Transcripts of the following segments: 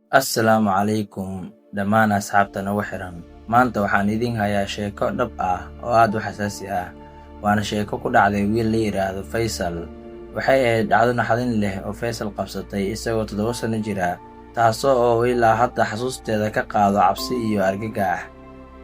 Assalaamu calaykum dhammaan asxaabta nagu xiran. Maanta waxaan idin hayaa sheeko dhab ah oo aad u xasaasi ah. Waana sheeko ku dhacday wiil la yiraahdo Faysal. Waxay ahayd dhacdo naxdin leh oo Faysal qabsatay isagoo 7 sano jira, taasoo ilaa hadda xasuusteeda ka qaado cabsi iyo argagax.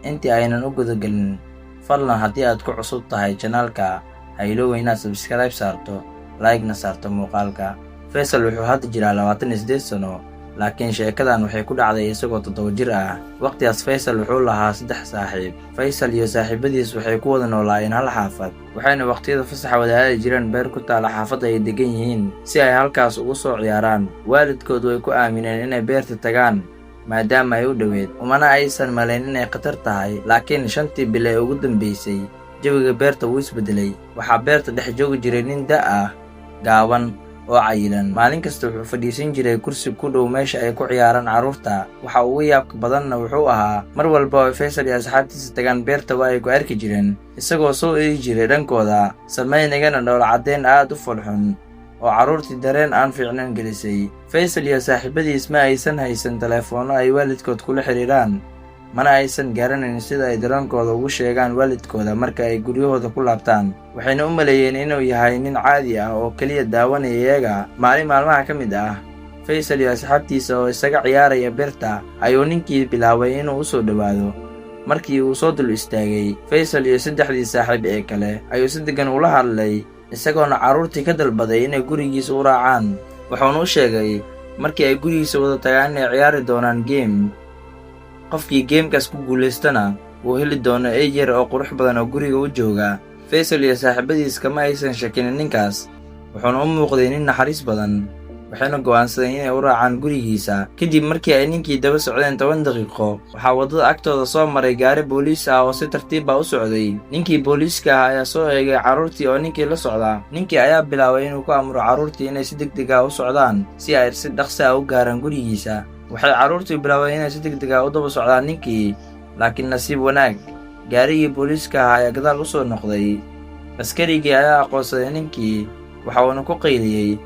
Intii aynan u gudagelin, fadlan haddii aad ku cusub tahay channelka, ha ilooweyn inaad subscribe saarto, like-na saarto muuqaalka. Faysal wuxuu hadda jiraa 28 sano, laakiin sheekadan waxay ku dhacday isagoo 7 jir ah. Waqtigaas Faysal wuxuu lahaa 3 saaxiib. Faysal iyo saaxiibadiis waxay ku wada noolaayeen hal xaafad, waxayna waqtiyada fasaxa wada aadi jireen beer ku taala xaafadda ay degan yihiin si ay halkaas ugu soo ciyaaraan. Waalidkood way ku aamineen inay beerta tagaan maadaama ay u dhoweed, umana aysan malayn inay khatar tahay. Laakiin 5tii bil ee ugu dambeysay, jawiga beerta wuu isbedelay. Waxaa beerta dhex joogi jiray nin da' ah, gaaban oo cayilan. Maalin kasta wuxuu fadhiisan jiray kursi ku dhow meesha ay ku ciyaaraan carruurta. Waxa ugu yaabka badanna wuxuu ahaa mar walba oo Faysal iyo asxaabtiisa tagaan beerta waa ay ku arki jireen isagoo soo eegi jiray dhankooda, samaynayana dhoola caddeyn aad u folxun oo carruurtii dareen aan fiicnayn gelisay. Faysal iyo saaxiibadiis ma aysan haysan teleefoono ay waalidkood kula xiriiraan, mana aysan garanayn sida ay dareenkooda ugu sheegaan waalidkooda marka ay guryahooda ku laabtaan. Waxayna u maleeyeen inuu yahay nin caadi ah oo keliya daawanaya iyaga. Maalin maalmaha ka mid ah, Faysal iyo asxaabtiisa oo isaga ciyaaraya beerta ayuu ninkii bilaabay inuu u soo dhowaado. Markii uu soo dul istaagay, Faysal iyo 3dii saaxiib ee kale ayuu si degan ula hadlay, isagoona carruurtii ka dalbaday inay gurigiisa u raacaan. Wuxuuna u sheegay markii ay gurigiisa wada tagaan inay ciyaari doonaan game. Qofkii geemkaas ku guulaystana wuu heli doono eey yar oo qurux badan oo guriga u jooga. Faysal iyo saaxiibadiis kama aysan shakinin ninkaas, wuxuuna u muuqday nin naxariis badan. Waxayna go'aansadeen inay u raacaan gurigiisa. Kadib markii ay ninkii daba socdeen 10 daqiiqo, waxaa waddada agtooda soo maray gaari booliis ah oo si tartiib ah u socday. Ninkii booliiska ah ayaa soo eegay carruurtii oo ninkii la socda. Ninkii ayaa bilaabay inuu ku amro carruurtii inay si degdeg ah u socdaan si ay si dhaqso ah u gaaraan gurigiisa. Waxay carruurtii bilaabeen inay si degdeg ah u daba socdaan ninkii, laakiin nasiib wanaag, gaarigii booliiska ah ayaa gadaal u soo noqday. Askarigii ayaa aqoonsaday ninkii, waxa uuna ku qayliyey,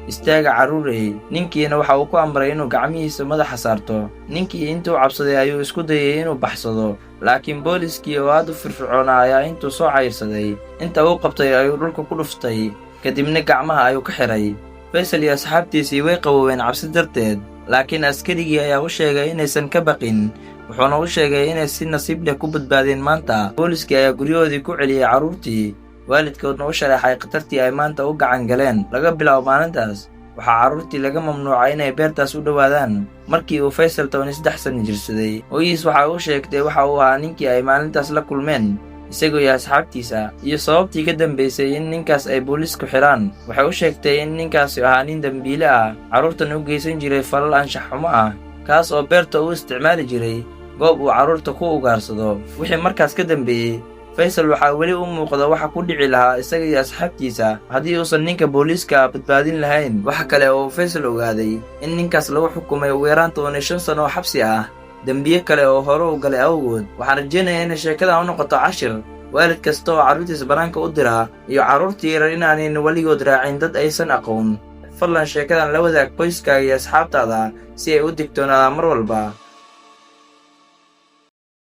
"Istaaga carruurey!" Ninkiina waxa uu ku amray inuu gacmihiisa madaxa saarto. Ninkii intuu cabsaday ayuu isku dayay inuu baxsado, laakiin booliiskii oo aad u firfircoona ayaa intuu soo cayrsaday, inta uu qabtay ayuu dhulka ku dhuftay, kadibna gacmaha ayuu ka xiray. Faysal iyo asxaabtiisii way qaboobeen cabsi darteed, laakiin askarigii ayaa u sheegay inaysan ka baqin. Wuxuuna u sheegay inay si nasiib leh ku badbaadeen maanta. Booliiskii ayaa guryahoodii ku celiyey carruurtii, waalidkoodna u sharaxay khatartii ay maanta u gacan galeen. Laga bilaabo maalintaas, waxaa carruurtii laga mamnuucay inay beertaas u dhowaadaan. Markii uu Faysal 13 sano jirsaday, hooyadiis waxa uu sheegtay waxa uu ahaa ninkii ay maalintaas la kulmeen isagoo iyo asxaabtiisa, iyo sababtii ka dambeysay in ninkaas ay booliisku xiraan. Waxay u sheegtay in ninkaasi ahaa nin dambiile ah, carruurtan u geysan jiray falal anshax xumo ah, kaas oo beerta u isticmaali jiray goob uu carruurta ku ugaarsado. Wixii markaas ka dambeeyey, Faysal waxaa weli u muuqda waxa ku dhici lahaa isaga iyo asxaabtiisa haddii uusan ninka booliiska badbaadin lahayn. Waxa kale oo Faysal ogaaday in ninkaas lagu xukumay ugu yaraan 15 sano oo xabsi ah, dembiye kale oo hore u galay awgood. Waxaan rajaynayaa inay sheekadan u noqoto cashir waalid kasta oo carruurtiisa banaanka u dira, iyo carruurtii yarar inaanay weligood raacin dad aysan aqoon. Fadlan sheekadan la wadaag qoyskaaga iyo asxaabtaada si ay u digtoonaadaan mar walba.